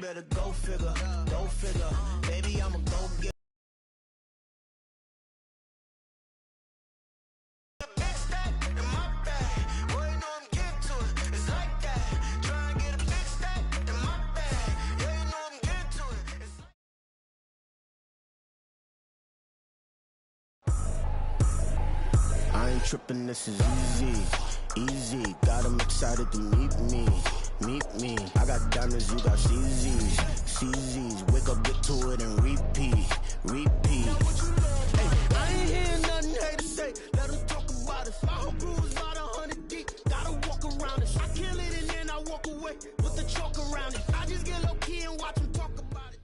better go figure, go figure. Baby, I'ma go get. I ain't tripping, this is easy, easy. Got 'em excited to meet me, meet me. I got diamonds, you got CZs, CZs. Wake up, get to it, and repeat, repeat. Hey, I ain't hearing nothing hate to say. Let 'em talk about us. My whole crew is about 100 deep. Gotta walk around us. I kill it and then I walk away with the chalk around it. I just get low key and watch 'em talk about it.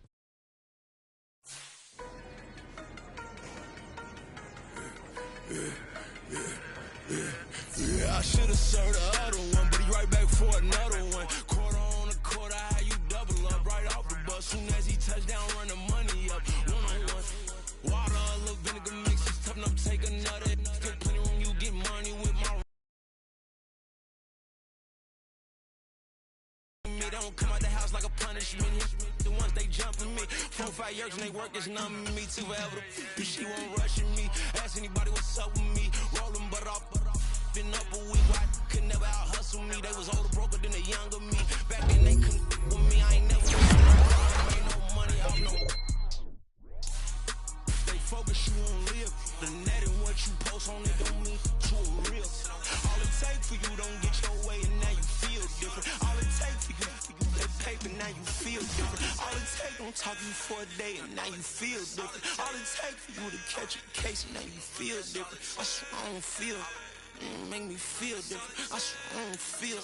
Yeah, I should've served the other one, but he right back for another one. Quarter on a quarter, how you double up right off the bus. Soon as he touch down, run the money up. One-on-one. Water, a little vinegar mix, it's tough enough, take another. Still plenty room, you get money with my. They don't come out the house like a punishment. The ones they jumping me. 4 or 5 years and they work is numbing me too forever. She won't rushing me. Ask anybody what's up with me. Rolling butt off. Been up a week, why could never out hustle me? They was older, broker than the younger me. Back then they couldn't with me. I ain't never made no money off no. They focus you on live. The net and what you post on it don't mean to a real. All it take for you don't get your way and now you feel different. All it take for you that paper now you feel different. All it take don't talk to you for a day and now you feel different. All it take for you to catch a case and now you feel different. I swear I don't feel. Make me feel different. I swear I don't feel. I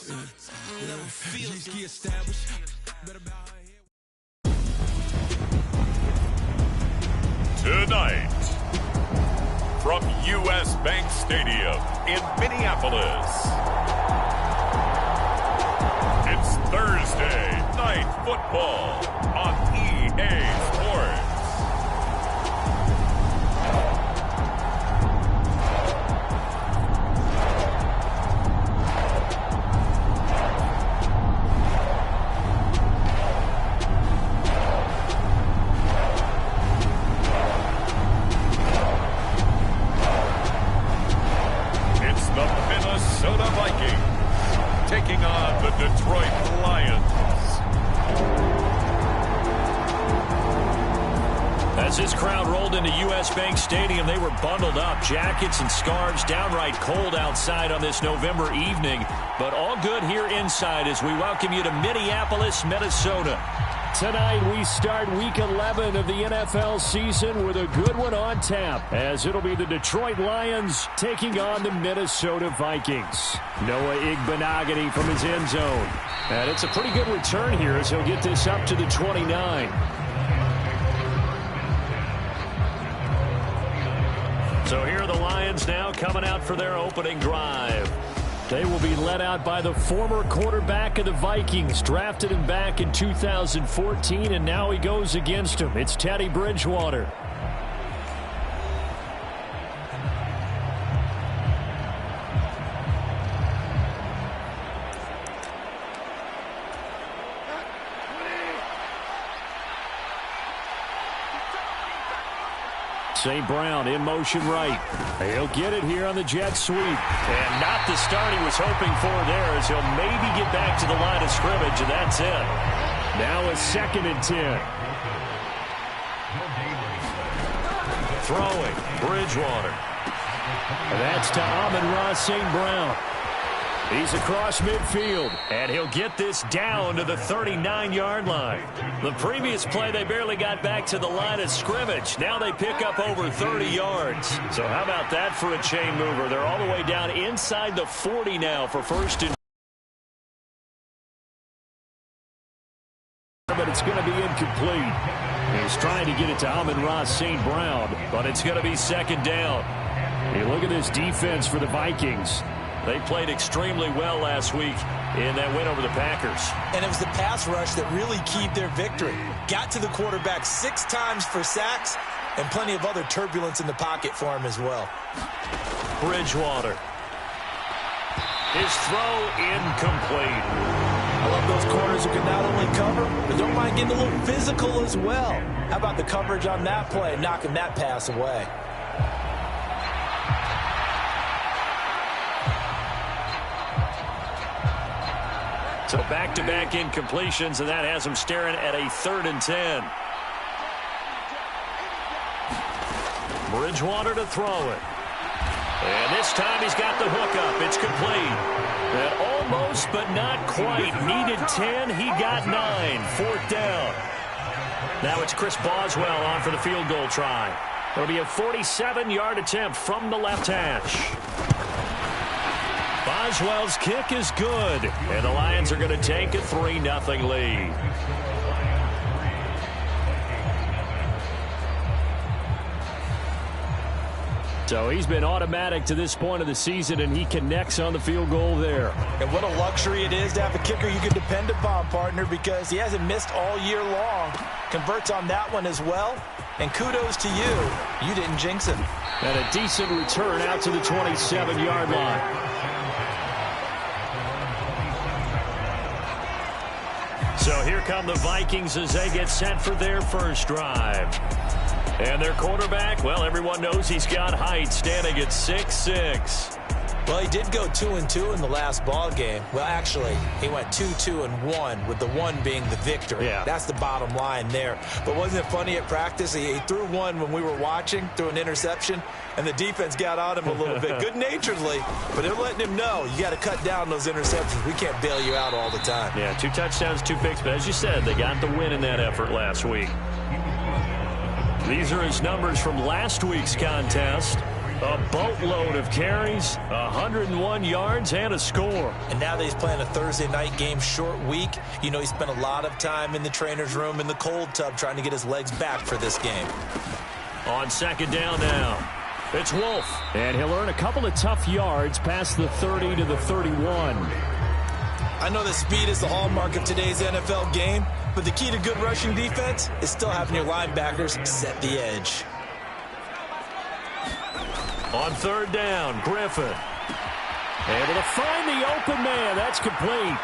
never feel different. Established. Tonight, from U.S. Bank Stadium in Minneapolis, it's Thursday Night Football on EA Sports. Taking on the Detroit Lions. As this crowd rolled into U.S. Bank Stadium, they were bundled up, jackets and scarves, downright cold outside on this November evening. But all good here inside as we welcome you to Minneapolis, Minnesota. Tonight we start Week 11 of the NFL season with a good one on tap, as it'll be the Detroit Lions taking on the Minnesota Vikings. Noah Igbenogany from his end zone. And it's a pretty good return here as he'll get this up to the 29. So here are the Lions now coming out for their opening drive. They will be led out by the former quarterback of the Vikings, drafted him back in 2014, and now he goes against him. It's Teddy Bridgewater. St. Brown in motion right. He'll get it here on the jet sweep. And not the start he was hoping for there, as he'll maybe get back to the line of scrimmage, and that's it. Now a 2nd and 10. Throwing, Bridgewater. And that's to Amon-Ra St. Brown. He's across midfield, and he'll get this down to the 39-yard line. The previous play, they barely got back to the line of scrimmage. Now they pick up over 30 yards. So how about that for a chain mover? They're all the way down inside the 40 now for 1st and. But it's going to be incomplete. He's trying to get it to Amon-Ra St. Brown, but it's going to be 2nd down. Hey, look at this defense for the Vikings. They played extremely well last week in that win over the Packers. And it was the pass rush that really keyed their victory. Got to the quarterback 6 times for sacks and plenty of other turbulence in the pocket for him as well. Bridgewater. His throw incomplete. I love those corners who can not only cover, but don't mind getting a little physical as well. How about the coverage on that play, knocking that pass away? So back-to-back incompletions, and that has him staring at a 3rd and 10. Bridgewater to throw it. And this time he's got the hook up. It's complete. And almost, but not quite. Needed 10. He got 9. 4th down. Now it's Chris Boswell on for the field goal try. It'll be a 47-yard attempt from the left hash. Boswell's kick is good, and the Lions are going to take a 3-0 lead. So he's been automatic to this point of the season, and he connects on the field goal there. And what a luxury it is to have a kicker you can depend upon, partner, because he hasn't missed all year long. Converts on that one as well, and kudos to you. You didn't jinx him. And a decent return out to the 27-yard line. So here come the Vikings as they get set for their first drive. And their quarterback, well, everyone knows he's got height, standing at 6'6". Well, he did go 2-2 in the last ball game. Well, actually, he went 2-2-1, with the 1 being the victory. Yeah. That's the bottom line there. But wasn't it funny at practice? He threw one when we were watching, threw an interception, and the defense got on him a little bit, good-naturedly. But they're letting him know, you got to cut down those interceptions. We can't bail you out all the time. Yeah, 2 touchdowns, 2 picks. But as you said, they got the win in that effort last week. These are his numbers from last week's contest. A boatload of carries, 101 yards, and a score. And now that he's playing a Thursday night game, short week, you know he spent a lot of time in the trainer's room in the cold tub trying to get his legs back for this game. On 2nd down now, it's Wolf. And he'll earn a couple of tough yards past the 30 to the 31. I know that speed is the hallmark of today's NFL game, but the key to good rushing defense is still having your linebackers set the edge. On 3rd down, Griffin. Able to find the open man. That's complete.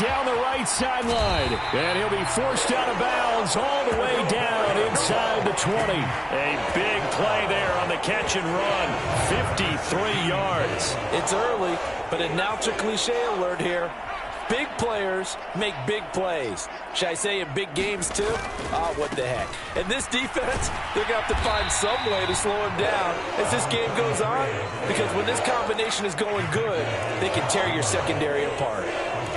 Down the right sideline. And he'll be forced out of bounds all the way down inside the 20. A big play there on the catch and run. 53 yards. It's early, but a announcer cliche alert here. Big players make big plays. Should I say in big games too? What the heck. And this defense, they're going to have to find some way to slow him down as this game goes on. Because when this combination is going good, they can tear your secondary apart.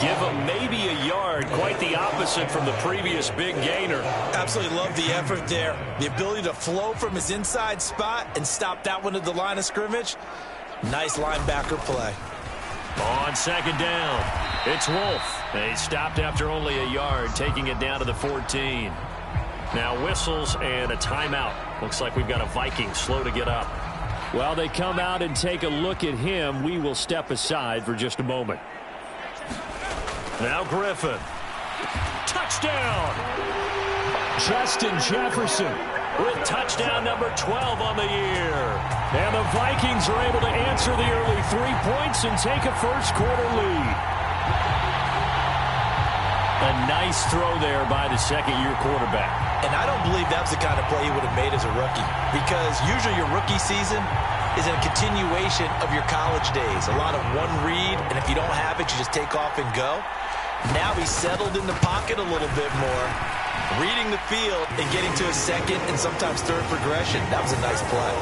Give him maybe a yard. Quite the opposite from the previous big gainer. Absolutely love the effort there. The ability to flow from his inside spot and stop that one at the line of scrimmage. Nice linebacker play. On 2nd down, it's Wolf. They stopped after only a yard, taking it down to the 14. Now whistles and a timeout. Looks like we've got a Viking slow to get up. While they come out and take a look at him, we will step aside for just a moment. Now Griffin. Touchdown! Justin Jefferson with touchdown number 12 on the year. And the Vikings are able to answer the early 3 points and take a first-quarter lead. A nice throw there by the second-year quarterback. And I don't believe that's the kind of play he would have made as a rookie. Because usually your rookie season is a continuation of your college days. A lot of one read, and if you don't have it, you just take off and go. Now he's settled in the pocket a little bit more, reading the field and getting to a second and sometimes third progression. That was a nice play.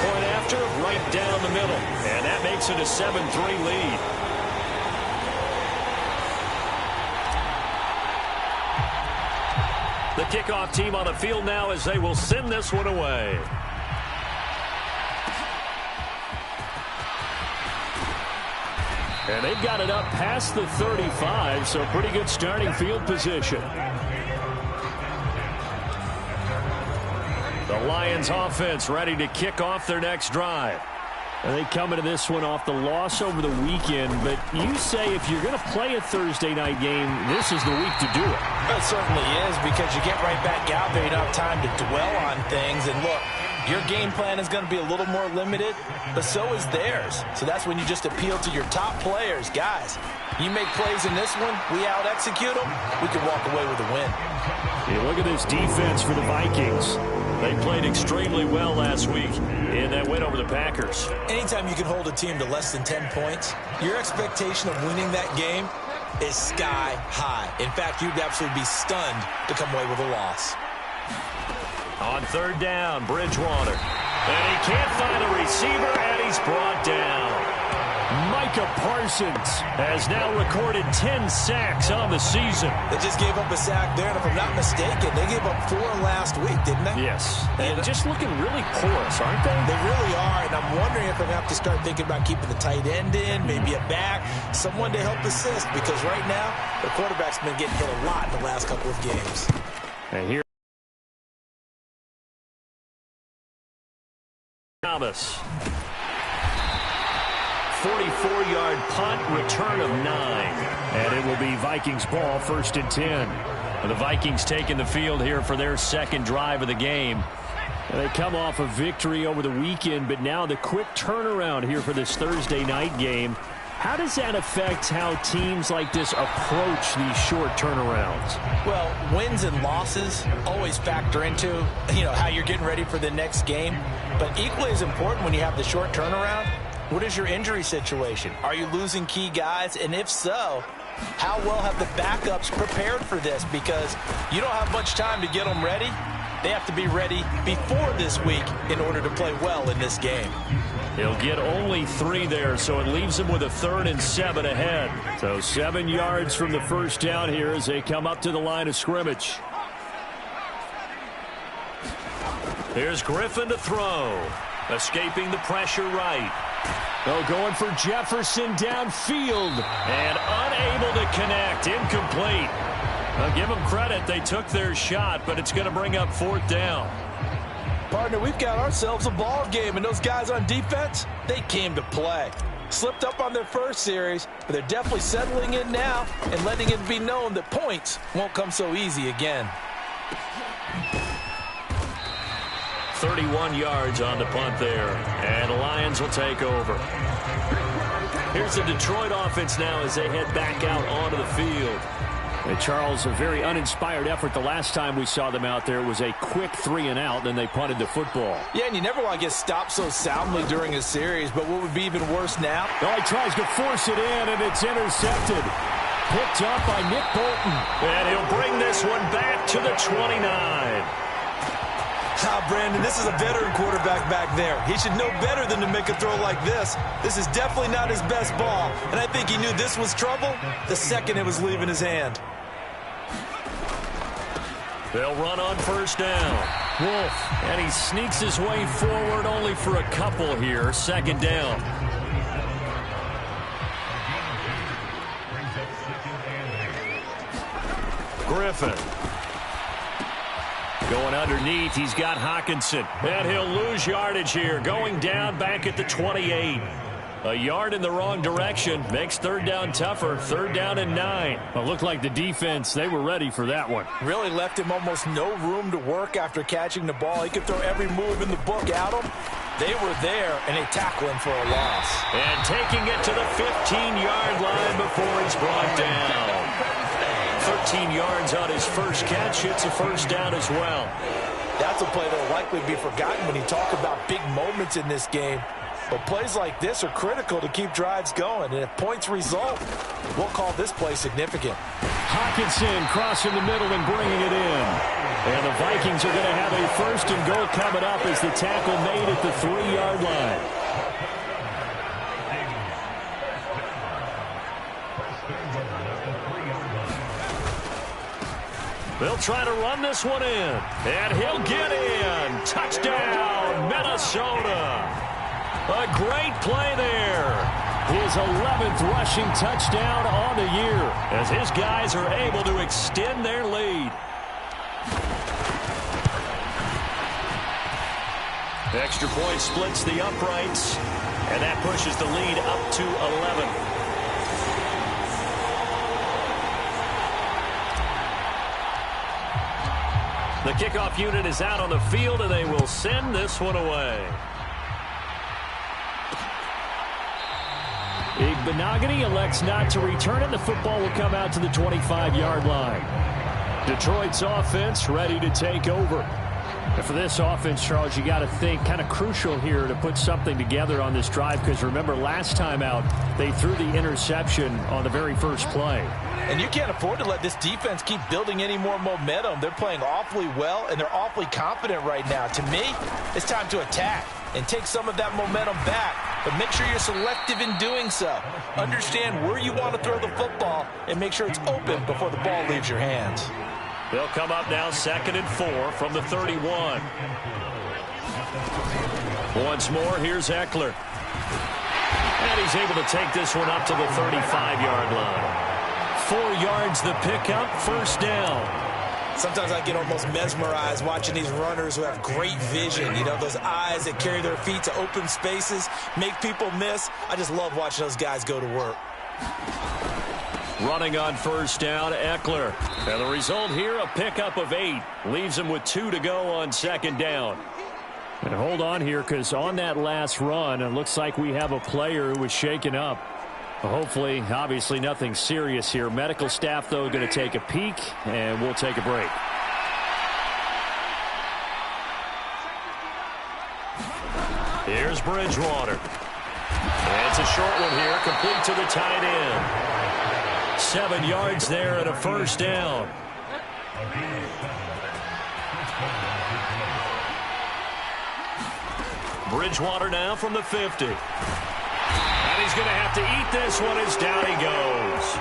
Point after, right down the middle. And that makes it a 7-3 lead. The kickoff team on the field now as they will send this one away. And they've got it up past the 35, so pretty good starting field position. The Lions offense ready to kick off their next drive. And they come into this one off the loss over the weekend, but you say if you're going to play a Thursday night game, this is the week to do it. It certainly is, because you get right back out there. You don't have time to dwell on things. And look, Your game plan is going to be a little more limited, but so is theirs. So that's when you just appeal to your top players. Guys, you make plays in this one, we out-execute them, we can walk away with a win. Yeah, look at this defense for the Vikings. They played extremely well last week in that win over the Packers. Anytime you can hold a team to less than 10 points, your expectation of winning that game is sky high. In fact, you'd absolutely be stunned to come away with a loss. On third down, Bridgewater. And he can't find a receiver, and he's brought down. Micah Parsons has now recorded 10 sacks on the season. They just gave up a sack there, and if I'm not mistaken, they gave up 4 last week, didn't they? Yes. And just looking really porous, aren't they? They really are, and I'm wondering if I'm going to have to start thinking about keeping the tight end in, maybe a back, someone to help assist, because right now, the quarterback's been getting hit a lot in the last couple of games. And here Thomas. 44-yard punt, return of 9. And it will be Vikings ball, 1st and 10. And the Vikings taking the field here for their second drive of the game. And they come off a victory over the weekend, but now the quick turnaround here for this Thursday night game. How does that affect how teams like this approach these short turnarounds? Well, wins and losses always factor into, how you're getting ready for the next game. But equally as important when you have the short turnaround, what is your injury situation? Are you losing key guys? And if so, how well have the backups prepared for this? Because you don't have much time to get them ready. They have to be ready before this week in order to play well in this game. He'll get only 3 there, so it leaves him with a 3rd and 7 ahead. So 7 yards from the first down here as they come up to the line of scrimmage. Here's Griffin to throw. Escaping the pressure right. Oh, going for Jefferson downfield. And unable to connect. Incomplete. I'll give them credit. They took their shot, but it's going to bring up 4th down. Partner, we've got ourselves a ball game, and those guys on defense, they came to play. Slipped up on their first series, but they're definitely settling in now and letting it be known that points won't come so easy again. 31 yards on the punt there, and the Lions will take over. Here's the Detroit offense now as they head back out onto the field. And Charles, a very uninspired effort the last time we saw them out there. It was a quick 3 and out, then they punted the football. Yeah, and you never want to get stopped so soundly during a series, but what would be even worse now? Oh, he tries to force it in, and it's intercepted. Picked up by Nick Bolton. And he'll bring this one back to the 29. Brandon, this is a veteran quarterback back there. He should know better than to make a throw like this. This is definitely not his best ball, and I think he knew this was trouble the second it was leaving his hand. They'll run on first down. Wolf, and he sneaks his way forward only for a couple here. 2nd down. Griffin. Going underneath, he's got Hockenson. And he'll lose yardage here. Going down back at the 28. A yard in the wrong direction. Makes 3rd down tougher. 3rd down and 9. Well, looked like the defense, they were ready for that one. Really left him almost no room to work after catching the ball. He could throw every move in the book at him. They were there, and they tackle him for a loss. And taking it to the 15-yard line before he's brought down. 13 yards on his first catch. It's a 1st down as well. That's a play that will likely be forgotten when you talk about big moments in this game. But plays like this are critical to keep drives going. And if points result, we'll call this play significant. Hockenson crossing the middle and bringing it in. And the Vikings are going to have a 1st and goal coming up as the tackle made at the 3-yard line. They'll try to run this one in. And he'll get in. Touchdown, Minnesota. A great play there. His 11th rushing touchdown on the year as his guys are able to extend their lead. Extra point splits the uprights, and that pushes the lead up to 11. The kickoff unit is out on the field, and they will send this one away. Benogany elects not to return it. The football will come out to the 25-yard line. Detroit's offense ready to take over. And for this offense, Charles, you got to think kind of crucial here to put something together on this drive, because remember last time out they threw the interception on the very first play. And you can't afford to let this defense keep building any more momentum. They're playing awfully well, and they're awfully confident right now. To me, it's time to attack and take some of that momentum back. But make sure you're selective in doing so. Understand where you want to throw the football and make sure it's open before the ball leaves your hands. They'll come up now 2nd and 4 from the 31. Once more, here's Eckler. And he's able to take this one up to the 35-yard line. 4 yards the pickup, first down. Sometimes I get almost mesmerized watching these runners who have great vision. You know, those eyes that carry their feet to open spaces, make people miss. I just love watching those guys go to work. Running on first down, Eckler. And the result here, a pickup of 8. Leaves him with 2 to go on second down. And hold on here, because on that last run, it looks like we have a player who was shaken up. Hopefully, obviously nothing serious here. Medical staff, though, going to take a peek, and we'll take a break. Here's Bridgewater. And it's a short one here, complete to the tight end. 7 yards there and a first down. Bridgewater now from the 50. And he's going to have to eat this one as down he goes.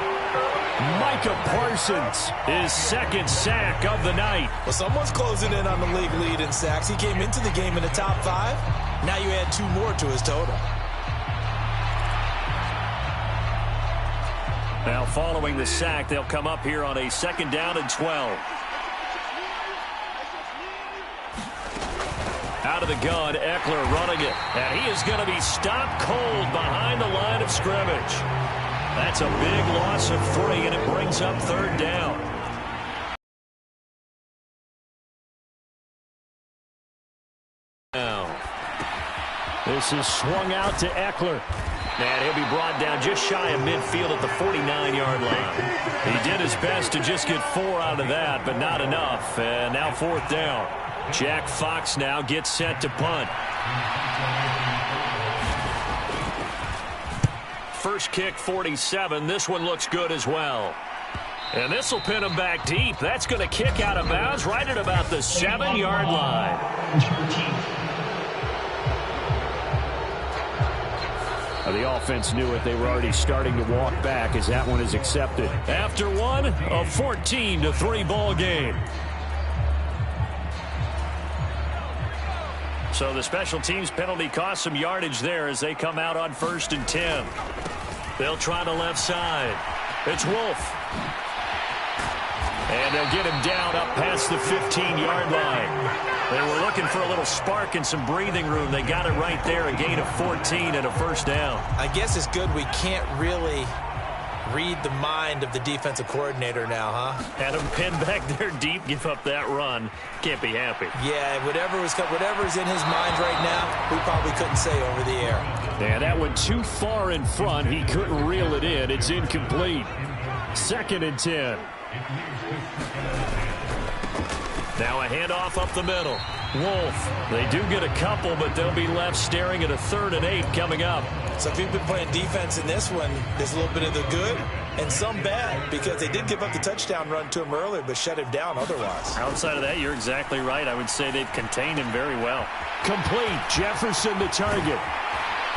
Micah Parsons, his second sack of the night. Well, someone's closing in on the league lead in sacks. He came into the game in the top 5. Now you add 2 more to his total. Now following the sack, they'll come up here on a 2nd down and 12. Out of the gun, Eckler running it. And he is going to be stopped cold behind the line of scrimmage. That's a big loss of 3, and it brings up 3rd down. Now, this is swung out to Eckler. And he'll be brought down just shy of midfield at the 49-yard line. He did his best to just get 4 out of that, but not enough. And now 4th down. Jack Fox now gets set to punt. First kick, 47. This one looks good as well. And this will pin him back deep. That's going to kick out of bounds right at about the 7-yard line. The offense knew it. They were already starting to walk back as that one is accepted. After one, a 14-3 ball game. So the special teams penalty cost some yardage there as they come out on 1st and 10. They'll try the left side. It's Wolf. And they'll get him down up past the 15-yard line. They were looking for a little spark and some breathing room. They got it right there, a gain of 14 and a first down. I guess it's good we can't really read the mind of the defensive coordinator now, huh? Had him pinned back there deep, give up that run. Can't be happy. Yeah, whatever's in his mind right now, we probably couldn't say over the air. Yeah, that went too far in front. He couldn't reel it in. It's incomplete. 2nd and 10. Now a handoff up the middle. Wolf. They do get a couple, but they'll be left staring at a 3rd and 8 coming up. So if you've been playing defense in this one, there's a little bit of the good and some bad, because they did give up the touchdown run to him earlier, but shut him down otherwise. Outside of that, you're exactly right. I would say they've contained him very well. Complete. Jefferson the target.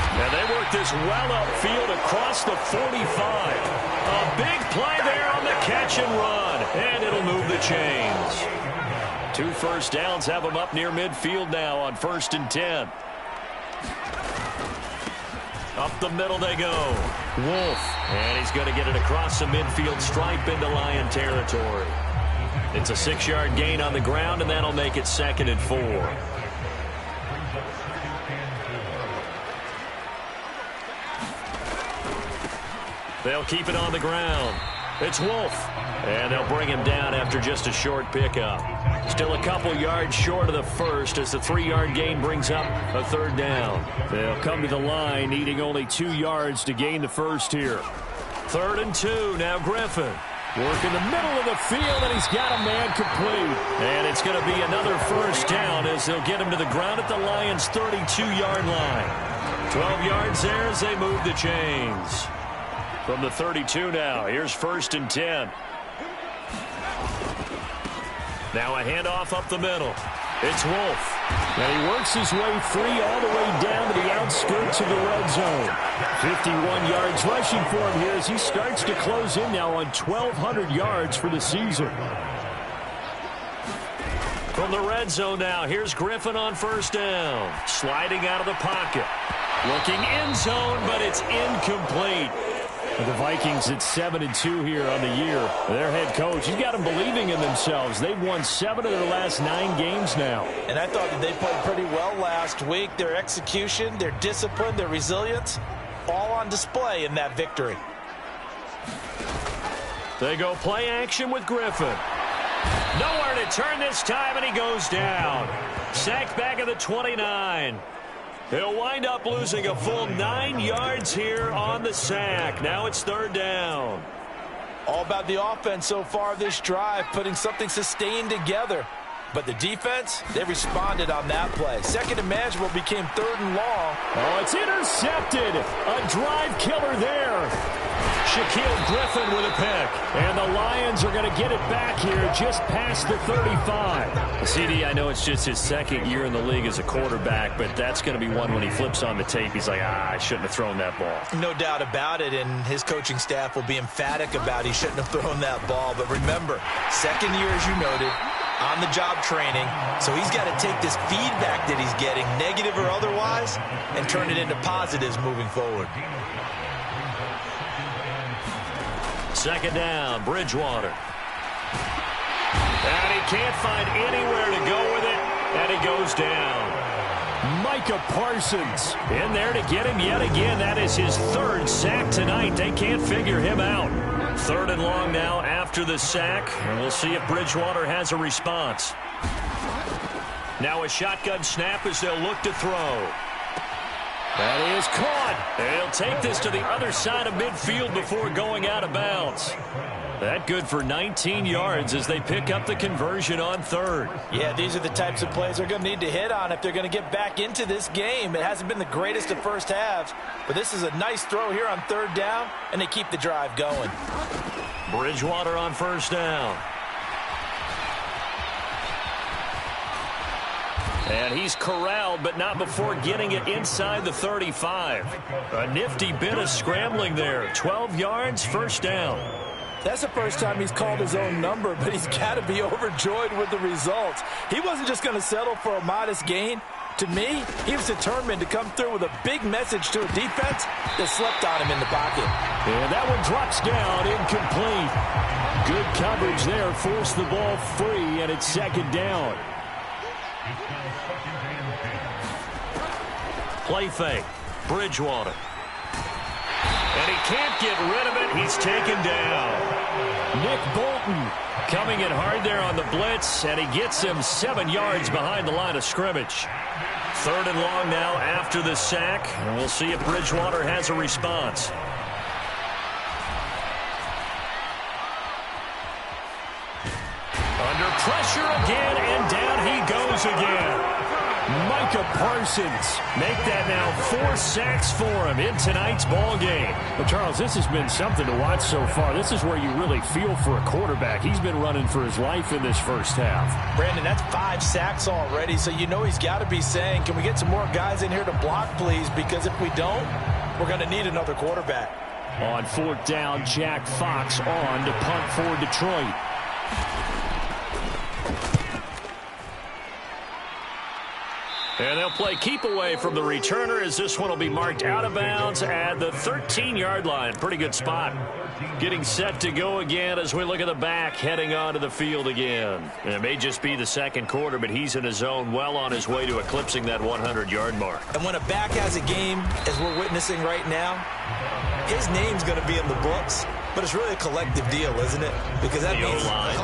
And they work this well upfield across the 45. A big play there on the catch and run. And it'll move the chains. 2 first downs have them up near midfield now on 1st and 10. Up the middle they go. Wolf. And he's going to get it across the midfield stripe into Lion territory. It's a 6-yard gain on the ground, and that'll make it 2nd and 4. They'll keep it on the ground. It's Wolf. And they'll bring him down after just a short pickup. Still a couple yards short of the first as the 3-yard gain brings up a third down. They'll come to the line needing only 2 yards to gain the first here. 3rd and 2. Now Griffin. Work in the middle of the field, and he's got a man complete. And it's going to be another first down as they'll get him to the ground at the Lions' 32-yard line. 12 yards there as they move the chains. From the 32 now, here's 1st and 10. Now a handoff up the middle. It's Wolf. And he works his way free all the way down to the outskirts of the red zone. 51 yards rushing for him here as he starts to close in now on 1,200 yards for the season. From the red zone now, here's Griffin on 1st down. Sliding out of the pocket. Looking end zone, but it's incomplete. The Vikings at 7-2 here on the year. Their head coach, he's got them believing in themselves. They've won 7 of their last 9 games now. And I thought that they played pretty well last week. Their execution, their discipline, their resilience, all on display in that victory. They go play action with Griffin. Nowhere to turn this time, and he goes down. Sacked back at the 29. He'll wind up losing a full 9 yards here on the sack. Now it's 3rd down. All about the offense so far this drive, putting something sustained together. But the defense, they responded on that play. 2nd and manageable became 3rd and long. Oh, it's intercepted. A drive killer there. Shaquille Griffin with a pick. And the Lions are going to get it back here just past the 35. CD, I know it's just his 2nd year in the league as a quarterback, but that's going to be one when he flips on the tape. He's like, I shouldn't have thrown that ball. No doubt about it, and his coaching staff will be emphatic about he shouldn't have thrown that ball. But remember, 2nd year, as you noted, on-the-job training, so he's got to take this feedback that he's getting, negative or otherwise, and turn it into positives moving forward. 2nd down, Bridgewater. And he can't find anywhere to go with it, and he goes down. Micah Parsons in there to get him yet again. That is his 3rd sack tonight. They can't figure him out. 3rd and long now after the sack, and we'll see if Bridgewater has a response. Now a shotgun snap as they'll look to throw. That is caught. They'll take this to the other side of midfield before going out of bounds. That good for 19 yards as they pick up the conversion on 3rd. Yeah, these are the types of plays they're going to need to hit on if they're going to get back into this game. It hasn't been the greatest of first halves, but this is a nice throw here on 3rd down, and they keep the drive going. Bridgewater on 1st down. And he's corralled, but not before getting it inside the 35. A nifty bit of scrambling there. 12 yards, 1st down. That's the first time he's called his own number, but he's got to be overjoyed with the results. He wasn't just going to settle for a modest gain. To me, he was determined to come through with a big message to a defense that slept on him in the pocket. And that one drops down, incomplete. Good coverage there, forced the ball free, and it's 2nd down. Play fake, Bridgewater. And he can't get rid of it. He's taken down. Nick Bolton coming in hard there on the blitz, and he gets him 7 yards behind the line of scrimmage. 3rd and long now after the sack, and we'll see if Bridgewater has a response. Under pressure again, and down he goes again. Micah Parsons make that now 4 sacks for him in tonight's ball game. Well, Charles, this has been something to watch so far. This is where you really feel for a quarterback. He's been running for his life in this first half. Brandon, that's 5 sacks already, so you know he's got to be saying, can we get some more guys in here to block, please? Because if we don't, we're going to need another quarterback. On 4th down, Jack Fox on to punt for Detroit. And they'll play keep away from the returner as this one will be marked out of bounds at the 13-yard line. Pretty good spot. Getting set to go again as we look at the back heading onto the field again. And it may just be the 2nd quarter, but he's in his zone well on his way to eclipsing that 100-yard mark. And when a back has a game, as we're witnessing right now, his name's going to be in the books. But it's really a collective deal, isn't it? Because that means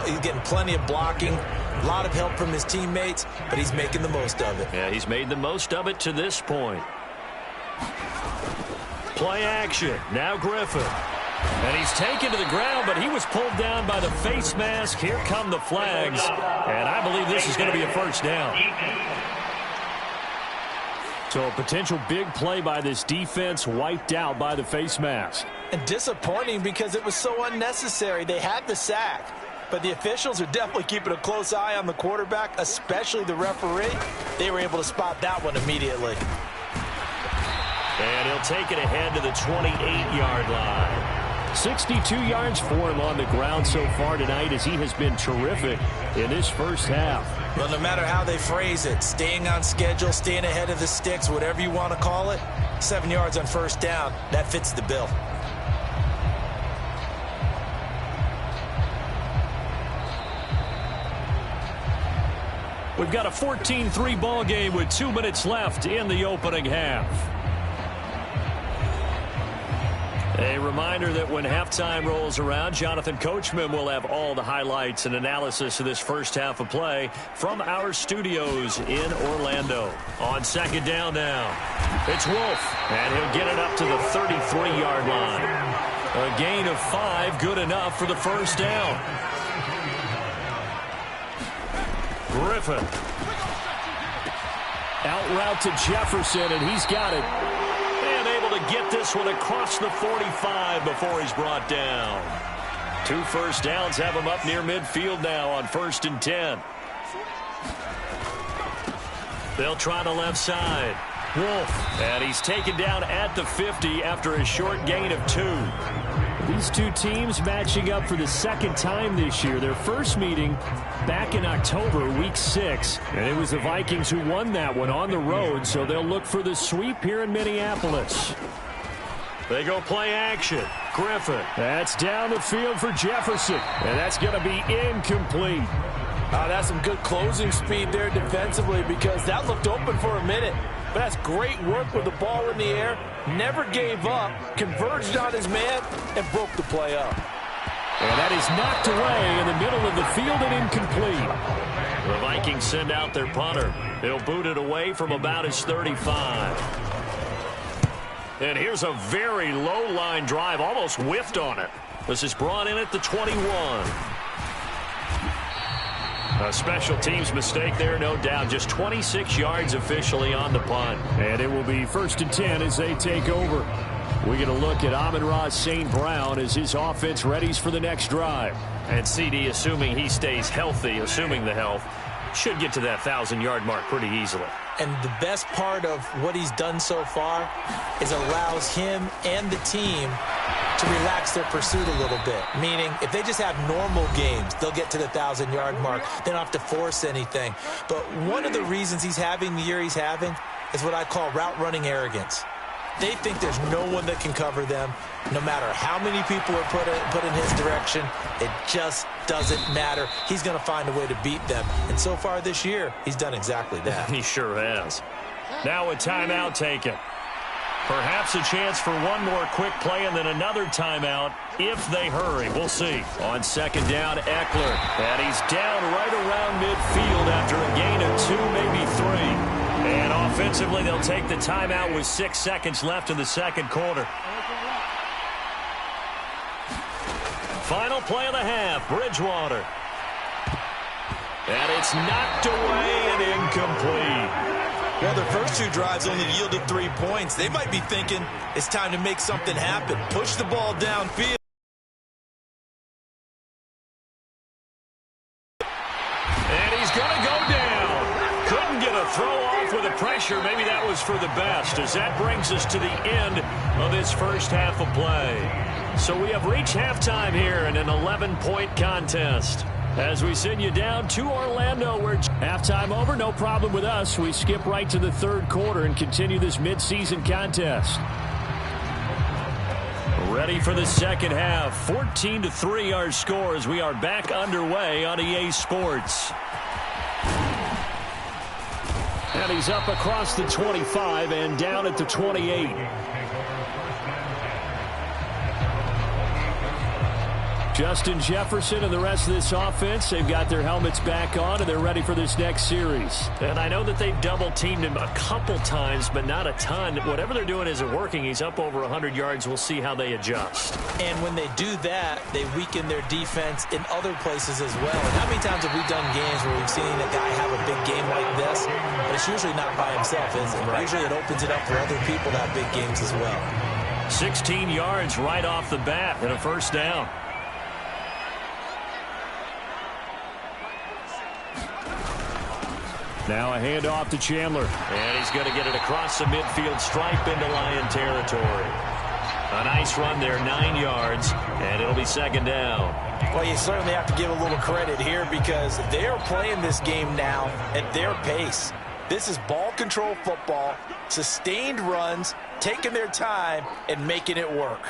he's getting plenty of blocking, a lot of help from his teammates, but he's making the most of it. Yeah, he's made the most of it to this point. Play action. Now Griffin. And he's taken to the ground, but he was pulled down by the face mask. Here come the flags. And I believe this is going to be a first down. So a potential big play by this defense wiped out by the face mask. And disappointing because it was so unnecessary. They had the sack, but the officials are definitely keeping a close eye on the quarterback, especially the referee. They were able to spot that one immediately. And he'll take it ahead to the 28-yard line. 62 yards for him on the ground so far tonight as he has been terrific in this first half. Well, no matter how they phrase it, staying on schedule, staying ahead of the sticks, whatever you want to call it, 7 yards on first down, that fits the bill. We've got a 14-3 ball game with 2 minutes left in the opening half. A reminder that when halftime rolls around, Jonathan Coachman will have all the highlights and analysis of this first half of play from our studios in Orlando. On second down now, it's Wolf, and he'll get it up to the 33-yard line. A gain of 5, good enough for the first down. Griffin. Out route to Jefferson, and he's got it. To get this one across the 45 before he's brought down. 2 first downs have him up near midfield now on 1st and 10. They'll try the left side. Wolf, and he's taken down at the 50 after a short gain of 2. These two teams matching up for the second time this year. Their first meeting back in October, week 6. And it was the Vikings who won that one on the road, so they'll look for the sweep here in Minneapolis. They go play action. Griffin. That's down the field for Jefferson. And that's going to be incomplete. That's some good closing speed there defensively because that looked open for a minute. But that's great work with the ball in the air. Never gave up, converged on his man, and broke the play up. And that is knocked away in the middle of the field and incomplete. The Vikings send out their punter. He'll boot it away from about his 35. And here's a very low line drive, almost whiffed on it. This is brought in at the 21. A special teams mistake there, no doubt. Just 26 yards officially on the punt. And it will be 1st and 10 as they take over. We get a look at Amon-Ra St. Brown as his offense readies for the next drive. And CD, assuming he stays healthy, assuming the health, should get to that 1,000-yard mark pretty easily. And the best part of what he's done so far is allows him and the team to relax their pursuit a little bit. Meaning, if they just have normal games, they'll get to the 1,000-yard mark. They don't have to force anything. But one of the reasons he's having the year he's having is what I call route running arrogance. They think there's no one that can cover them. No matter how many people are put in his direction, it just doesn't matter. He's going to find a way to beat them. And so far this year, he's done exactly that. He sure has. Now a timeout taken. Perhaps a chance for one more quick play and then another timeout if they hurry. We'll see. On second down, Eckler. And he's down right around midfield after a gain of 2, maybe 3. And offensively, they'll take the timeout with 6 seconds left in the second quarter. Final play of the half, Bridgewater. And it's knocked away and incomplete. Well, their first 2 drives only yielded 3 points. They might be thinking it's time to make something happen. Push the ball downfield. And he's going to go down. Couldn't get a throw off with the pressure. Maybe that was for the best, as that brings us to the end of this first half of play. So we have reached halftime here in an 11-point contest. As we send you down to Orlando, where halftime over, no problem with us. We skip right to the third quarter and continue this midseason contest. Ready for the second half. 14-3 our score as we are back underway on EA Sports. And he's up across the 25 and down at the 28. Justin Jefferson and the rest of this offense, they've got their helmets back on, and they're ready for this next series. And I know that they've double-teamed him a couple times, but not a ton. Whatever they're doing isn't working. He's up over 100 yards. We'll see how they adjust. And when they do that, they weaken their defense in other places as well. And how many times have we done games where we've seen a guy have a big game like this? But it's usually not by himself, is it? Right. Usually it opens it up for other people to have big games as well. 16 yards right off the bat and a first down. Now a handoff to Chandler. And he's going to get it across the midfield stripe into Lion territory. A nice run there, 9 yards, and it'll be second down. Well, you certainly have to give a little credit here because they're playing this game now at their pace. This is ball control football, sustained runs, taking their time, and making it work.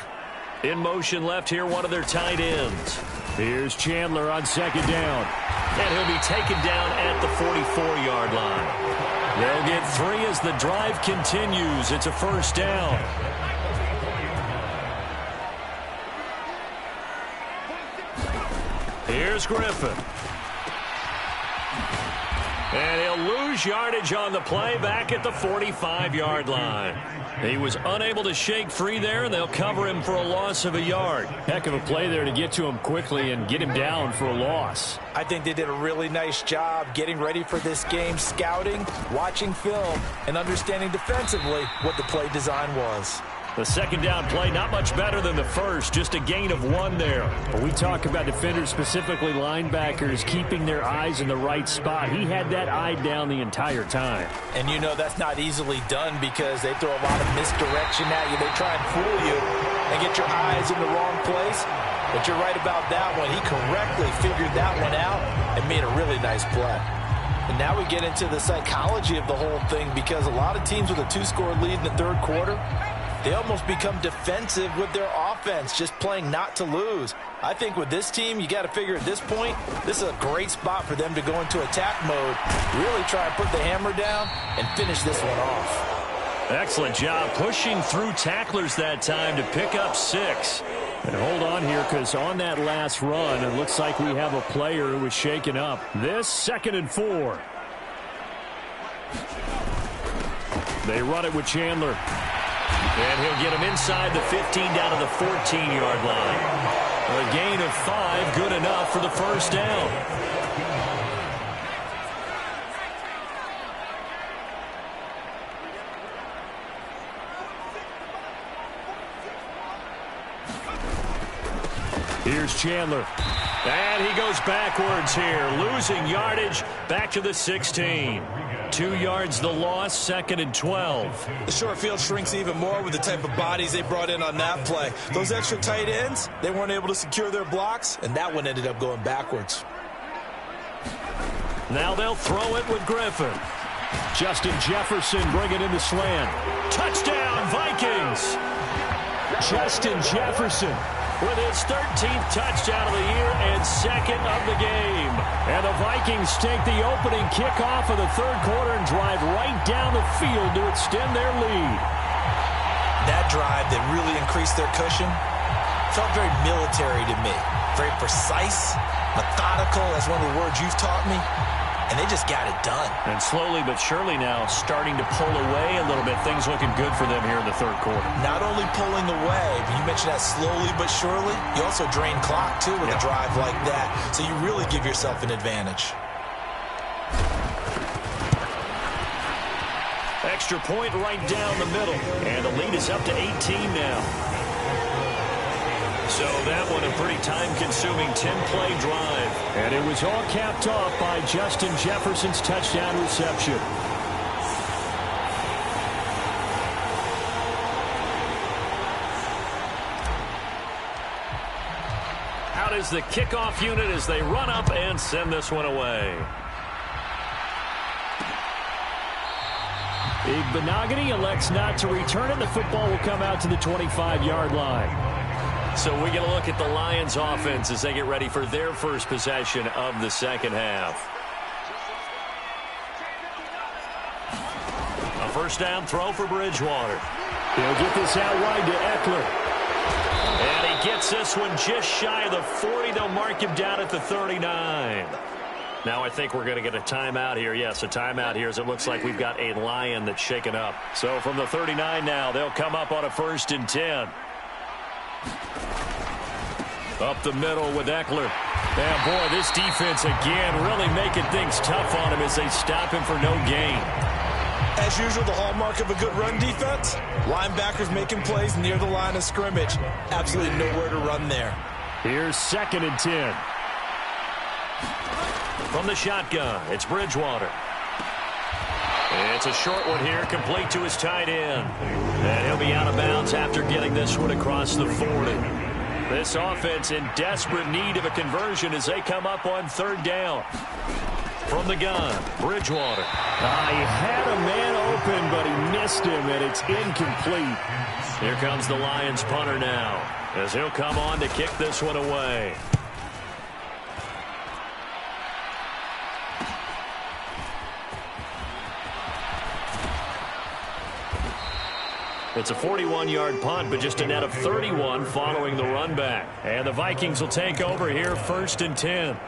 In motion left here, one of their tight ends. Here's Chandler on second down. And he'll be taken down at the 44-yard line. They'll get 3 as the drive continues. It's a first down. Here's Griffin. And he'll lose yardage on the play back at the 45-yard line. He was unable to shake free there, and they'll cover him for a loss of a yard. Heck of a play there to get to him quickly and get him down for a loss. I think they did a really nice job getting ready for this game, scouting, watching film, and understanding defensively what the play design was. The second down play, not much better than the first, just a gain of 1 there. But we talk about defenders, specifically linebackers, keeping their eyes in the right spot. He had that eye down the entire time. And you know that's not easily done because they throw a lot of misdirection at you. They try and fool you and get your eyes in the wrong place. But you're right about that one. He correctly figured that one out and made a really nice play. And now we get into the psychology of the whole thing because a lot of teams with a 2-score lead in the third quarter, they almost become defensive with their offense, just playing not to lose. I think with this team, you got to figure at this point, this is a great spot for them to go into attack mode, really try and put the hammer down and finish this one off. Excellent job pushing through tacklers that time to pick up 6. And hold on here because on that last run, it looks like we have a player who was shaken up. This 2nd and 4. They run it with Chandler. And he'll get him inside the 15 down to the 14-yard line. A gain of 5, good enough for the first down. Here's Chandler. And he goes backwards here, losing yardage back to the 16. 2 yards the loss, 2nd and 12. The short field shrinks even more with the type of bodies they brought in on that play. Those extra tight ends, they weren't able to secure their blocks, and that one ended up going backwards. Now they'll throw it with Griffin. Justin Jefferson bringing in the slant. Touchdown, Vikings! Justin Jefferson with his 13th touchdown of the year and 2nd of the game. And the Vikings take the opening kickoff of the third quarter and drive right down the field to extend their lead. That drive that really increased their cushion felt very military to me. Very precise, methodical, that's one of the words you've taught me. And they just got it done. And slowly but surely now starting to pull away a little bit. Things looking good for them here in the third quarter. Not only pulling away, but you mentioned that slowly but surely. You also drain clock, too, with a drive like that. So you really give yourself an advantage. Extra point right down the middle. And the lead is up to 18 now. So that one a pretty time-consuming 10-play drive. And it was all capped off by Justin Jefferson's touchdown reception. Out is the kickoff unit as they run up and send this one away. Igbenogany elects not to return it. The football will come out to the 25-yard line. So we get a look at the Lions offense as they get ready for their first possession of the second half. A first down throw for Bridgewater. He'll get this out wide to Eckler. And he gets this one just shy of the 40. They'll mark him down at the 39. Now I think we're going to get a timeout here. Yes, a timeout here as it looks like we've got a Lion that's shaken up. So from the 39 now, they'll come up on a 1st and 10. Up the middle with Eckler. And boy, this defense again really making things tough on him as they stop him for no gain. As usual, the hallmark of a good run defense, linebackers making plays near the line of scrimmage. Absolutely nowhere to run there. Here's 2nd and 10. From the shotgun, it's Bridgewater. It's a short one here, complete to his tight end. And he'll be out of bounds after getting this one across the 40. This offense in desperate need of a conversion as they come up on 3rd down. From the gun, Bridgewater. He had a man open, but he missed him, and it's incomplete. Here comes the Lions punter now, as he'll come on to kick this one away. It's a 41-yard punt, but just a net of 31 following the run back. And the Vikings will take over here, 1st and 10.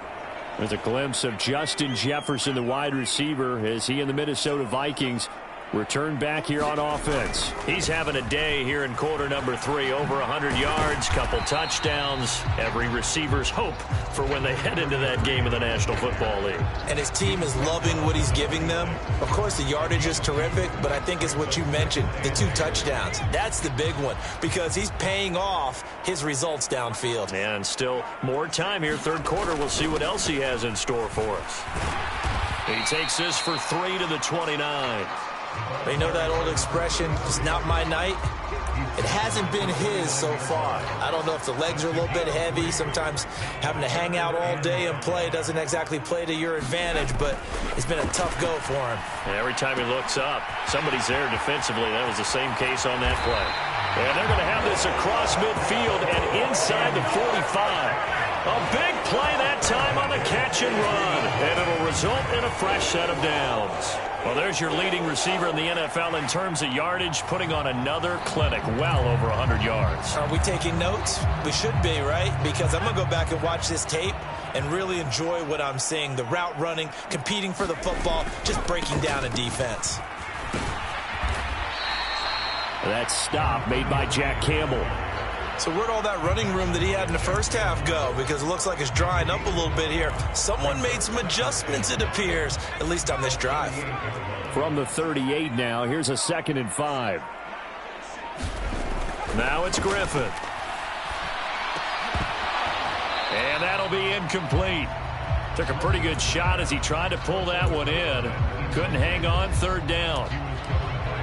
There's a glimpse of Justin Jefferson, the wide receiver, as he and the Minnesota Vikings return back here on offense. He's having a day here in quarter number 3. Over 100 yards, couple touchdowns. Every receiver's hope for when they head into that game in the National Football League. And his team is loving what he's giving them. Of course, the yardage is terrific, but I think it's what you mentioned, the 2 touchdowns. That's the big one because he's paying off his results downfield. And still more time here. 3rd quarter, we'll see what else he has in store for us. He takes this for 3 to the 29. You know that old expression, it's not my night? It hasn't been his so far. I don't know if the legs are a little bit heavy. Sometimes having to hang out all day and play doesn't exactly play to your advantage, but it's been a tough go for him. And every time he looks up, somebody's there defensively. That was the same case on that play. And they're going to have this across midfield and inside the 45. A big play that time on the catch and run. And it'll result in a fresh set of downs. Well, there's your leading receiver in the NFL in terms of yardage, putting on another clinic, well over 100 yards. Are we taking notes? We should be, right? Because I'm going to go back and watch this tape and really enjoy what I'm seeing. The route running, competing for the football, just breaking down a defense. That stop made by Jack Campbell. So where'd all that running room that he had in the first half go? Because it looks like it's drying up a little bit here. Someone made some adjustments, it appears, at least on this drive. From the 38 now, here's a 2nd and 5. Now it's Griffin. And that'll be incomplete. Took a pretty good shot as he tried to pull that one in. Couldn't hang on, 3rd down.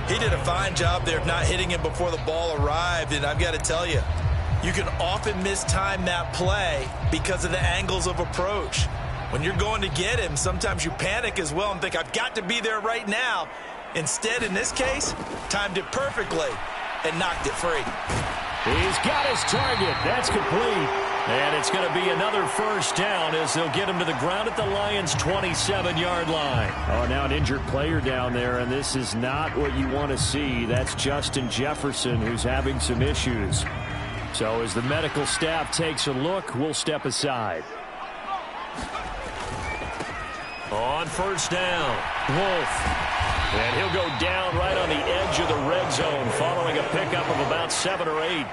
He did a fine job there of not hitting him before the ball arrived, and I've got to tell you, you can often mistime that play because of the angles of approach. When you're going to get him, sometimes you panic as well and think, I've got to be there right now. Instead, in this case, timed it perfectly and knocked it free. He's got his target. That's complete. And it's going to be another 1st down as they'll get him to the ground at the Lions' 27-yard line. Oh, now an injured player down there, and this is not what you want to see. That's Justin Jefferson, who's having some issues. So as the medical staff takes a look, we'll step aside. On 1st down, Wolf. And he'll go down right on the edge of the red zone following a pickup of about 7 or 8.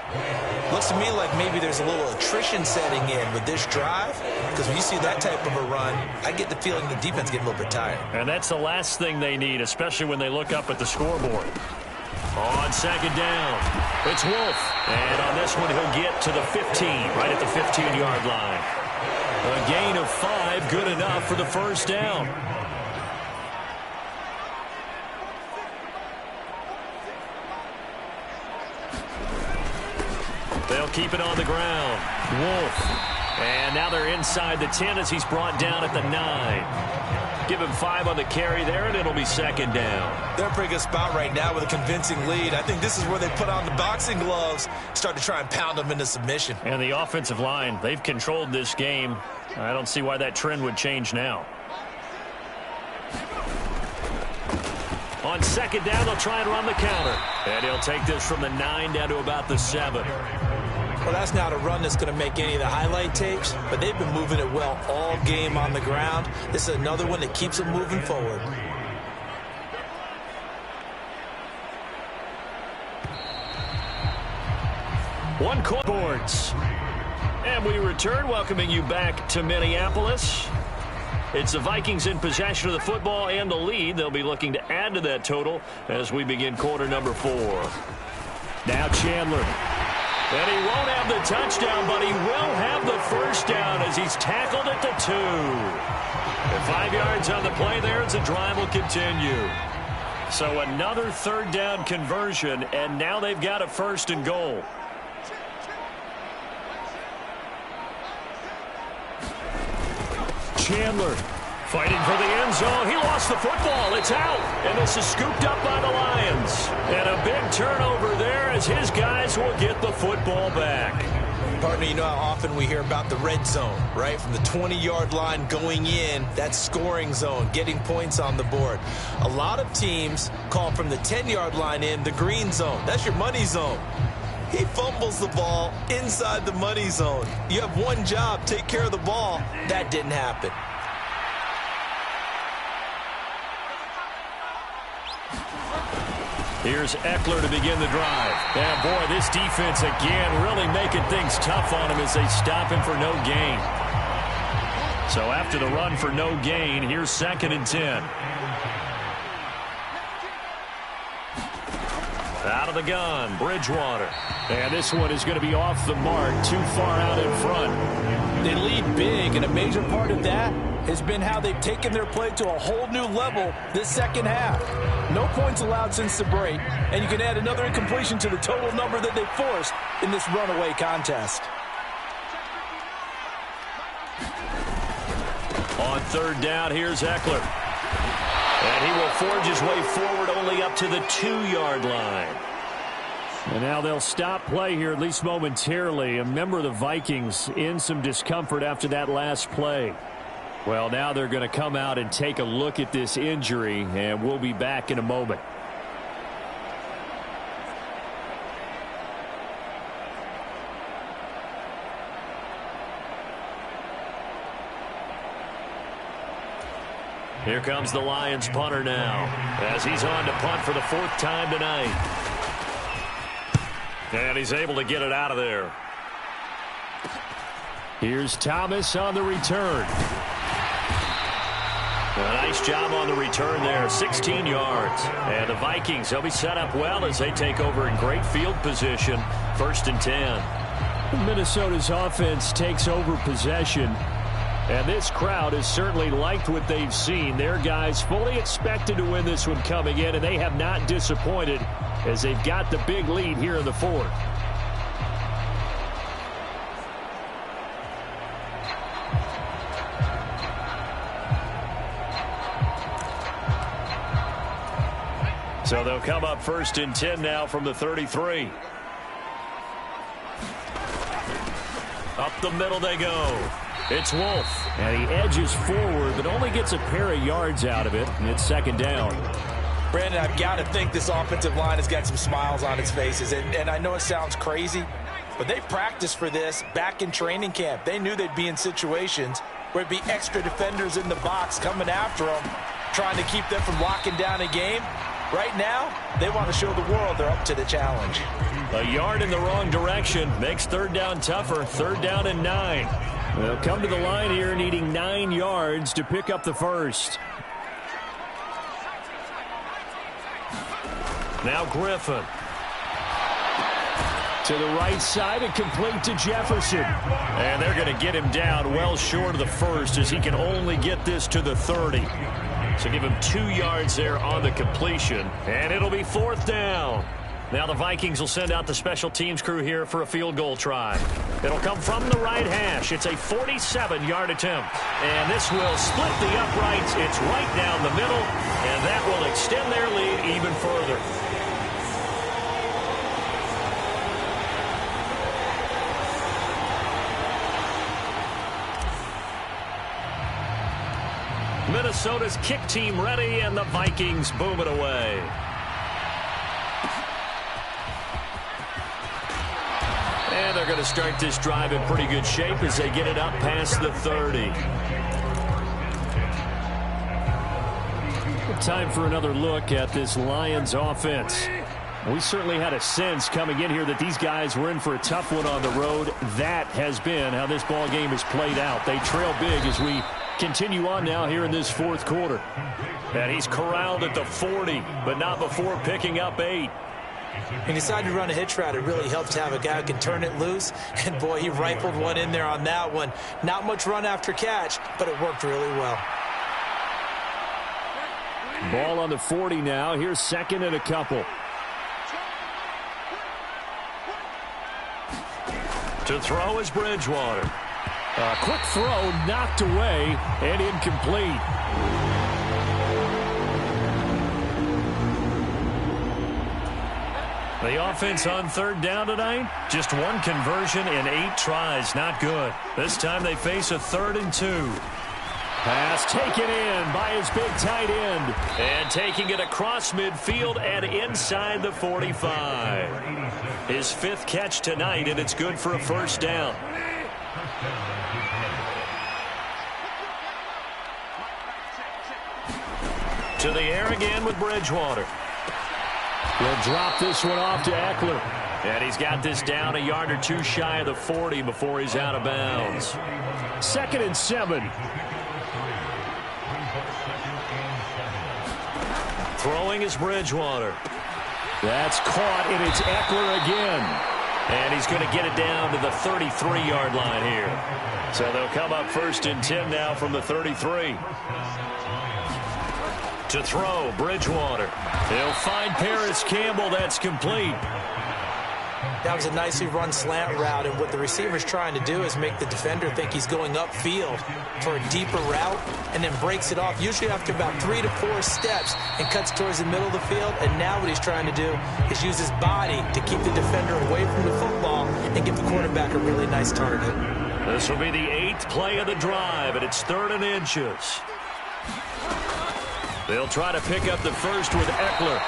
Looks to me like maybe there's a little attrition setting in with this drive, because when you see that type of a run, I get the feeling the defense getting a little bit tired. And that's the last thing they need, especially when they look up at the scoreboard. On 2nd down, it's Wolf. And on this one, he'll get to the 15, right at the 15-yard line. A gain of 5, good enough for the 1st down. They'll keep it on the ground. Wolf. And now they're inside the 10 as he's brought down at the 9. Give him 5 on the carry there, and it'll be 2nd down. They're in a pretty good spot right now with a convincing lead. I think this is where they put on the boxing gloves, start to try and pound them into submission. And the offensive line, they've controlled this game. I don't see why that trend would change now. On 2nd down, they'll try and run the counter. And he'll take this from the 9 down to about the 7. Well, that's not a run that's going to make any of the highlight tapes, but they've been moving it well all game on the ground. This is another one that keeps them moving forward. One boards. And we return, welcoming you back to Minneapolis. It's the Vikings in possession of the football and the lead. They'll be looking to add to that total as we begin quarter number 4. Now Chandler. And he won't have the touchdown, but he will have the first down as he's tackled at the 2. And 5 yards on the play there as the drive will continue. So another third down conversion, and now they've got a 1st and goal. Chandler fighting for the end zone. He lost the football. It's out. And this is scooped up by the Lions. And a big turnover there as his guys will get the football back. Partner, you know how often we hear about the red zone, right? From the 20-yard line going in, that's scoring zone, getting points on the board. A lot of teams call from the 10-yard line in the green zone. That's your money zone. He fumbles the ball inside the money zone. You have one job, take care of the ball. That didn't happen. Here's Eckler to begin the drive. And boy, this defense again really making things tough on him as they stop him for no gain. So after the run for no gain, here's 2nd and 10. Out of the gun, Bridgewater. And this one is going to be off the mark, too far out in front. They lead big, and a major part of that has been how they've taken their play to a whole new level this second half. No points allowed since the break, and you can add another incompletion to the total number that they forced in this runaway contest. On 3rd down, here's Eckler. And he will forge his way forward only up to the 2-yard line. And now they'll stop play here, at least momentarily. A member of the Vikings in some discomfort after that last play. Well, now they're going to come out and take a look at this injury, and we'll be back in a moment. Here comes the Lions punter now as he's on to punt for the 4th time tonight. And he's able to get it out of there. Here's Thomas on the return. A nice job on the return there, 16 yards. And the Vikings, they'll be set up well as they take over in great field position, 1st and 10. Minnesota's offense takes over possession. And this crowd has certainly liked what they've seen. Their guys fully expected to win this one coming in, and they have not disappointed as they've got the big lead here in the 4th. So they'll come up 1st and 10 now from the 33. Up the middle they go. It's Wolf. And he edges forward, but only gets a pair of yards out of it. And it's 2nd down. Brandon, I've got to think this offensive line has got some smiles on its faces. And I know it sounds crazy, but they practiced for this back in training camp. They knew they'd be in situations where it'd be extra defenders in the box coming after them, trying to keep them from locking down a game. Right now, they want to show the world they're up to the challenge. A yard in the wrong direction makes 3rd down tougher. 3rd down and 9. They'll come to the line here needing 9 yards to pick up the 1st. Now Griffin. To the right side and complete to Jefferson. And they're going to get him down well short of the 1st as he can only get this to the 30. So give him 2 yards there on the completion. And it'll be 4th down. Now the Vikings will send out the special teams crew here for a field goal try. It'll come from the right hash. It's a 47-yard attempt. And this will split the uprights. It's right down the middle. And that will extend their lead even further. Minnesota's kick team ready, and the Vikings boom it away. And they're going to start this drive in pretty good shape as they get it up past the 30. Time for another look at this Lions offense. We certainly had a sense coming in here that these guys were in for a tough one on the road. That has been how this ball game has played out. They trail big as we continue on now here in this fourth quarter. And he's corralled at the 40, but not before picking up 8. He decided to run a hitch route. It really helps to have a guy who can turn it loose. And, boy, he rifled one in there on that one. Not much run after catch, but it worked really well. Ball on the 40 now. Here's second and a couple. To throw is Bridgewater. A quick throw knocked away and incomplete. The offense on third down tonight, just one conversion in 8 tries. Not good. This time they face a 3rd and 2. Pass taken in by his big tight end. And taking it across midfield and inside the 45. His 5th catch tonight, and it's good for a first down. To the air again with Bridgewater. He'll drop this one off to Eckler. And he's got this down a yard or 2 shy of the 40 before he's out of bounds. 2nd and 7. Throwing is Bridgewater. That's caught, and it's Eckler again. And he's going to get it down to the 33-yard line here. So they'll come up 1st and 10 now from the 33. To throw, Bridgewater. He'll find Paris Campbell. That's complete. That was a nicely run slant route, and what the receiver's trying to do is make the defender think he's going upfield for a deeper route and then breaks it off, usually after about 3 to 4 steps, and cuts towards the middle of the field. And now what he's trying to do is use his body to keep the defender away from the football and give the quarterback a really nice target. This will be the 8th play of the drive, and it's 3rd and inches. They'll try to pick up the first with Eckler.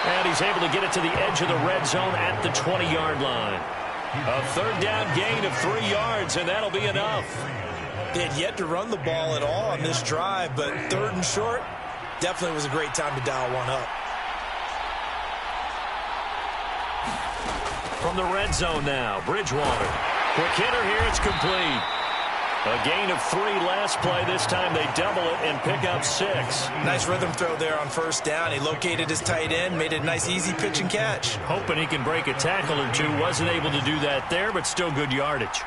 And he's able to get it to the edge of the red zone at the 20-yard line. A 3rd down gain of 3 yards, and that'll be enough. They had yet to run the ball at all on this drive, but 3rd and short definitely was a great time to dial one up. From the red zone now, Bridgewater. Quick hitter here, it's complete. A gain of 3 last play. This time they double it and pick up 6. Nice rhythm throw there on 1st down. He located his tight end, made it a nice easy pitch and catch. Hoping he can break a tackle or 2. Wasn't able to do that there, but still good yardage.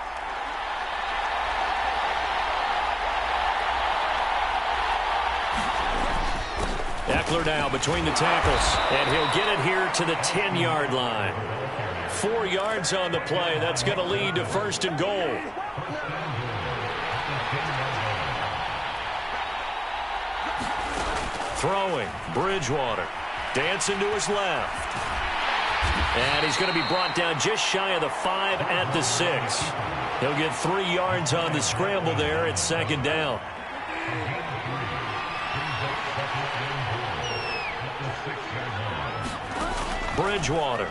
Eckler now between the tackles, and he'll get it here to the 10-yard line. 4 yards on the play. That's going to lead to 1st and goal. Throwing, Bridgewater, dancing to his left. And he's going to be brought down just shy of the 5 at the 6. He'll get 3 yards on the scramble there at 2nd down. Bridgewater.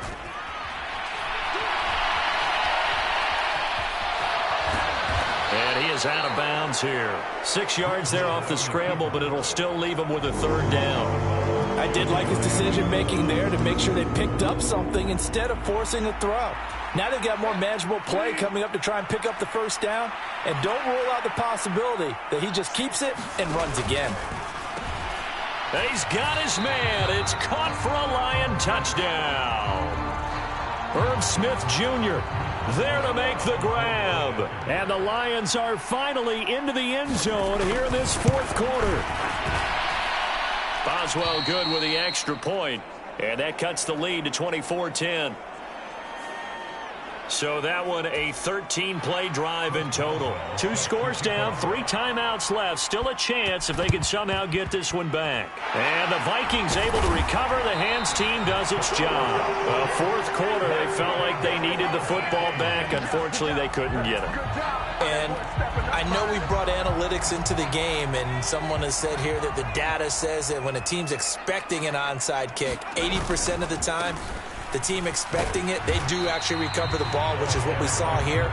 And he is out of bounds here. 6 yards there off the scramble, but it'll still leave him with a 3rd down. I did like his decision-making there to make sure they picked up something instead of forcing a throw. Now they've got more manageable play coming up to try and pick up the 1st down. And don't rule out the possibility that he just keeps it and runs again. He's got his man. It's caught for a Lion touchdown. Herb Smith Jr. there to make the grab. And the Lions are finally into the end zone here in this 4th quarter. Boswell good with the extra point. And that cuts the lead to 24-10. So that one a 13-play drive in total. 2 scores down, 3 timeouts left. Still a chance if they can somehow get this one back. And the Vikings able to recover. The hands team does its job. 4th quarter, they felt like they needed the football back. Unfortunately, they couldn't get it. And I know we brought analytics into the game, and someone has said here that the data says that when a team's expecting an onside kick, 80% of the time, the team expecting it, they do actually recover the ball, which is what we saw here.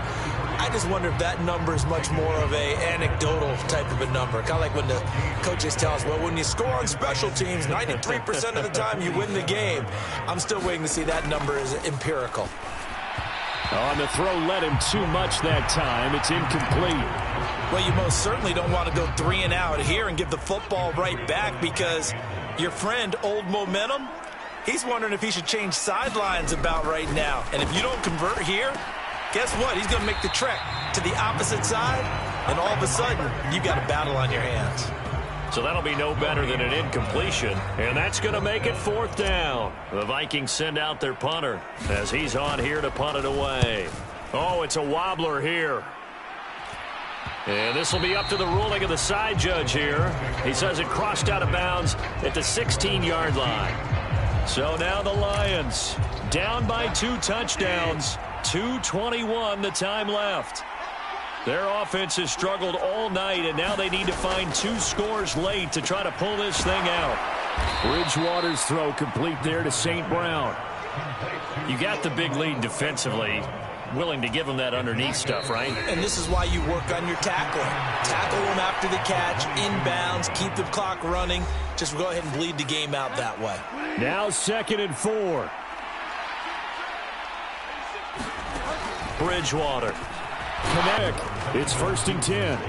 I just wonder if that number is much more of a anecdotal type of a number. Kind of like when the coaches tell us, well, when you score on special teams, 93% of the time you win the game. I'm still waiting to see that number is empirical. On the throw, led him too much that time. It's incomplete. Well, you most certainly don't want to go 3 and out here and give the football right back, because your friend, Old Momentum, he's wondering if he should change sidelines about right now. And if you don't convert here, guess what? He's going to make the trek to the opposite side, and all of a sudden, you've got a battle on your hands. So that'll be no better than an incompletion, and that's going to make it 4th down. The Vikings send out their punter as he's on here to punt it away. Oh, it's a wobbler here. And this will be up to the ruling of the side judge here. He says it crossed out of bounds at the 16-yard line. So now the Lions down by 2 touchdowns. 2:21 the time left. Their offense has struggled all night, and now they need to find 2 scores late to try to pull this thing out. Bridgewater's throw complete there to St. Brown. You got the big lead defensively. Willing to give him that underneath stuff, right? And this is why you work on your tackling. Tackle them after the catch, inbounds, keep the clock running. Just go ahead and bleed the game out that way. Now 2nd and 4. Bridgewater. Connect. It's 1st and 10.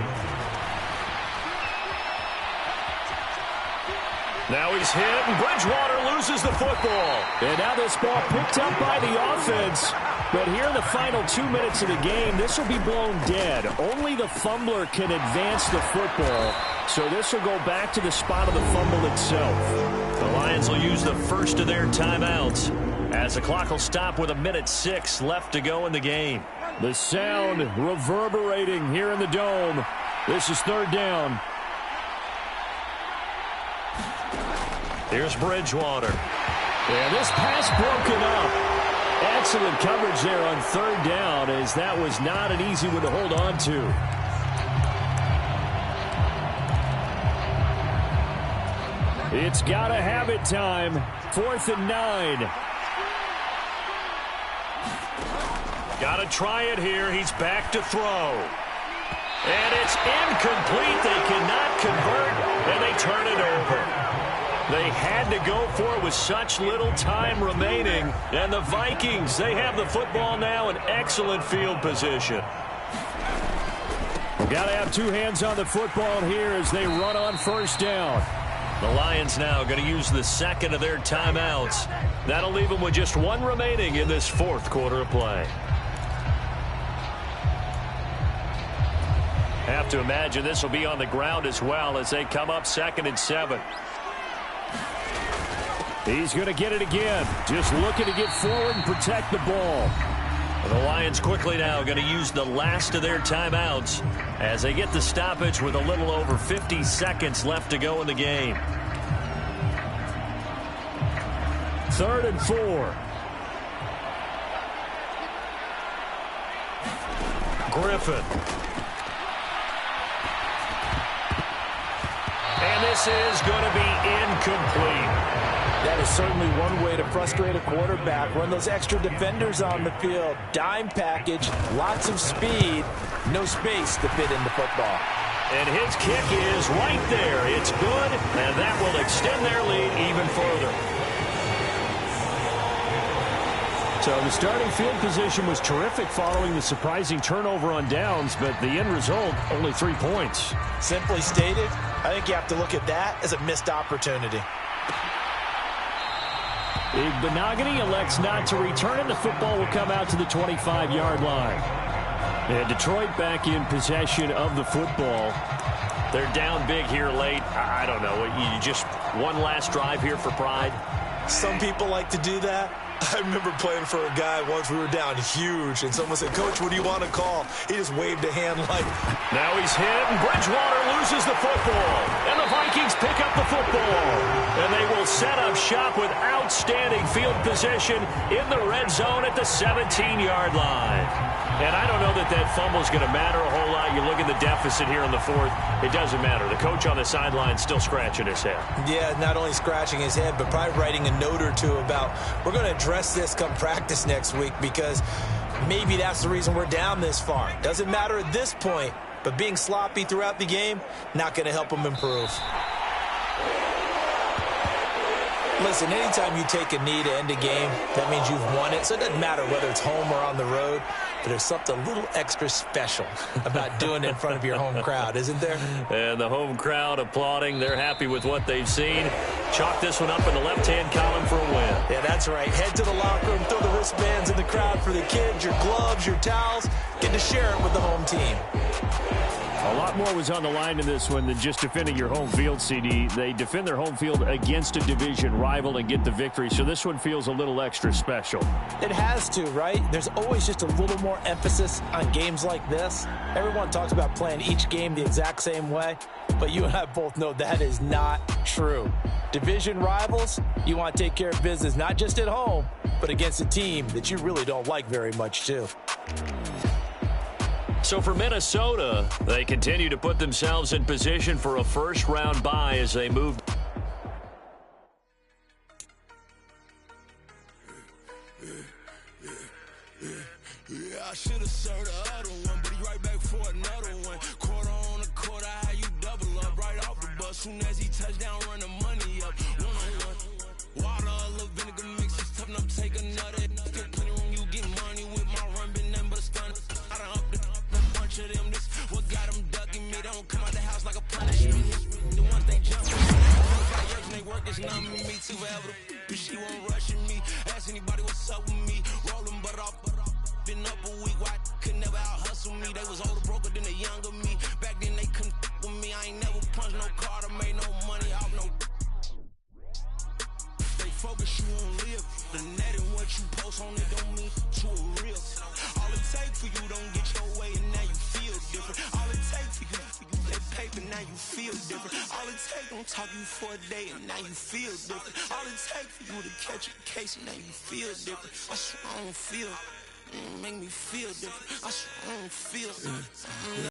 Now he's hit, and Bridgewater loses the football. And now this ball picked up by the offense. But here in the final 2 minutes of the game, this will be blown dead. Only the fumbler can advance the football. So this will go back to the spot of the fumble itself. The Lions will use the first of their timeouts, as the clock will stop with 1:06 left to go in the game. The sound reverberating here in the Dome. This is 3rd down. Here's Bridgewater. And this pass broken up. Excellent coverage there on 3rd down, as that was not an easy one to hold on to. It's got to have it time. 4th and 9. Got to try it here. He's back to throw. And it's incomplete. They cannot convert, and they turn it over. They had to go for it with such little time remaining. And the Vikings, they have the football now in excellent field position. We've got to have 2 hands on the football here as they run on 1st down. The Lions now going to use the 2nd of their timeouts. That'll leave them with just 1 remaining in this 4th quarter of play. Have to imagine this will be on the ground as well as they come up 2nd and 7. He's going to get it again. Just looking to get forward and protect the ball. The Lions quickly now going to use the last of their timeouts as they get the stoppage with a little over 50 seconds left to go in the game. 3rd and 4. Griffin. And this is going to be incomplete. That is certainly one way to frustrate a quarterback. Run those extra defenders on the field. Dime package, lots of speed, no space to fit in the football. And his kick is right there. It's good, and that will extend their lead even further. So the starting field position was terrific following the surprising turnover on downs, but the end result, only 3 points. Simply stated, I think you have to look at that as a missed opportunity. Benogany elects not to return, and the football will come out to the 25-yard line. And Detroit back in possession of the football. They're down big here late. I don't know. You just one last drive here for pride? Some people like to do that. I remember playing for a guy once. We were down huge, and someone said, "Coach, what do you want to call?" He just waved a hand like... Now he's hit, and Bridgewater loses the football. And the Vikings pick up the football. And they will set up shop with outstanding field position in the red zone at the 17-yard line. And I don't know that that fumble is going to matter a whole lot. You look at the deficit here in the fourth, it doesn't matter. The coach on the sideline still scratching his head. Yeah, not only scratching his head, but probably writing a note or two about we're going to address this come practice next week, because maybe that's the reason we're down this far. Doesn't matter at this point, but being sloppy throughout the game, not going to help him improve. Listen, anytime you take a knee to end a game, that means you've won it. So it doesn't matter whether it's home or on the road, but there's something a little extra special about doing it in front of your home crowd, isn't there? And the home crowd applauding. They're happy with what they've seen. Chalk this one up in the left-hand column for a win. Yeah, that's right. Head to the locker room, throw the wristbands in the crowd for the kids, your gloves, your towels. Get to share it with the home team. A lot more was on the line in this one than just defending your home field, CD. They defend their home field against a division rival and get the victory, so this one feels a little extra special. It has to, right? There's always just a little more emphasis on games like this. Everyone talks about playing each game the exact same way, but you and I both know that is not true. Division rivals, you want to take care of business not just at home, but against a team that you really don't like very much, too. So for Minnesota, they continue to put themselves in position for a first-round bye as they move. Yeah, I should have served the other one, but he right back for another one. Quarter on the quarter, how you double up right off the bus. Soon as he touch down, run the money up. One-on-one. Water, a little vinegar mix, it's tough enough to take another. Still plenty room, you get money with my run, been nothing but a stun. I done up the bunch of them. This what got them ducking me. They don't come out the house like a punishment. The ones they jump me. They work is numbing me too forever. She won't rushing me. Ask anybody what's up with me. Rolling butt off. Been up a week, why could never out hustle me? They was older, broker than the younger me. Back then they couldn't with me. I ain't never punched no card or made no money off no. They focus you on live. The net and what you post on it don't mean to a real. All it takes for you don't get your way and now you feel different. All it takes for you that paper, now you feel different. All it takes don't talk you for a day and now you feel different. All it takes for you to catch a case and now you feel different. I swear I don't feel. Make me feel different. I swear I don't feel.